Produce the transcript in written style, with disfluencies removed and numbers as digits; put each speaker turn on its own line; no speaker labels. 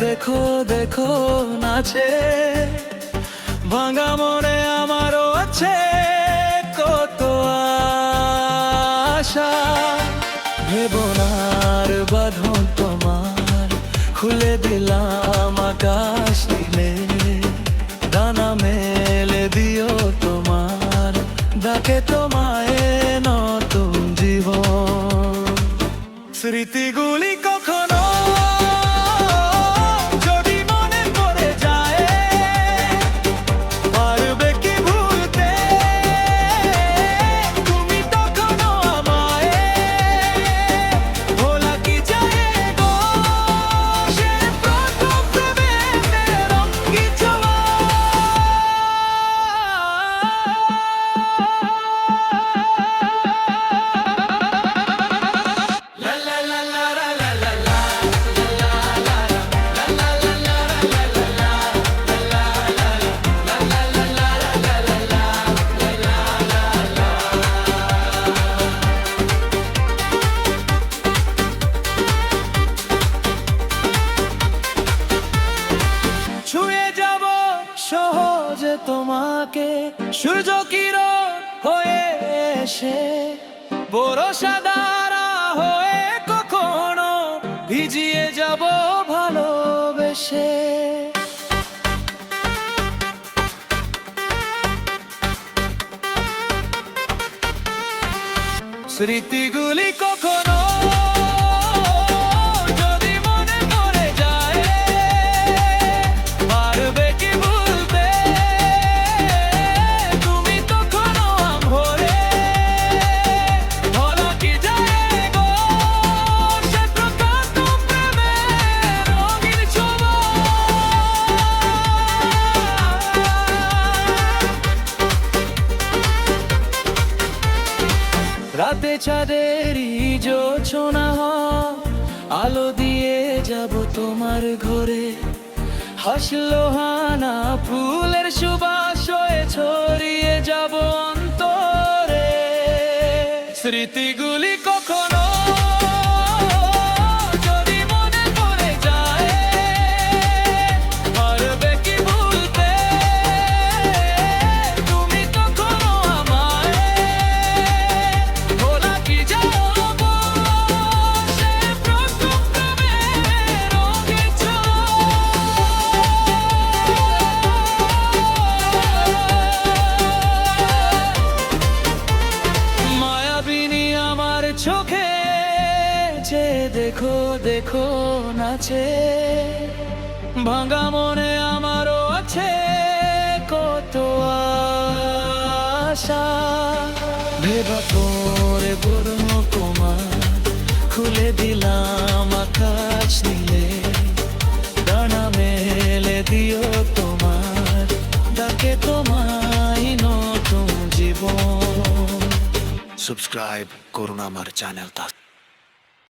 দেখো দেখো নাচে, ভাঙা মনে আমারও আছে কত আশা। ভেবনার বাঁধন তোমার খুলে দিলাম আকাশ নীলে, ডানা মেলে দিও তোমার, ডাকে তোমায় নতুন জীবন। স্মৃতিগুলি কখনো যদি মনে পড়ে যায়, পারবে কি ভুলতে তুমি তখনো আমায়? ভোলা কি যায় গো সে প্রথম প্রেমের রঙিন ছোঁয়া। ছুঁয়ে যাব সহজে তোমাকে সূর্য কিরণ হয়ে এসে, বরষা দ্বারা হয়ে কখনো ভিজিয়ে যাব ভালোবেসে। স্মৃতিগুলি কখনো যদি মনে পড়ে যায়, পারবে কি ভুলতে তুমি তখনো আমভরে? ভোলা কি যায় গো সে প্রথম প্রেমের রঙিন ছোঁয়া। রাতে চাঁদেরই জোছনা আলো দিয়ে যাব তোমার ঘরে, হাসলো হানা ফুলের সুবাস হয়ে ছড়িয়ে যাব অন্তরে। স্মৃতিগুলি কখনো যদি মনে পড়ে যায়, পারবে কি ভুলতে তুমি তখনো আমায়? ভোলা কি যাব সে প্রথম প্রেমের রঙিন ছোঁয়া। মায়াবিনী আমার চোখে যে দেখো দেখো নাচে, ভাঙা মনে আমারও আছে কত আশা। ভেবা করে বরণ তোমার খুলে দিলাম আকাশ নীলে, ডানা মেলে দিও তোমার, ডাকে তোমায় নতুন জীবন। সাবস্ক্রাইব করুন আমার চ্যানেলটা।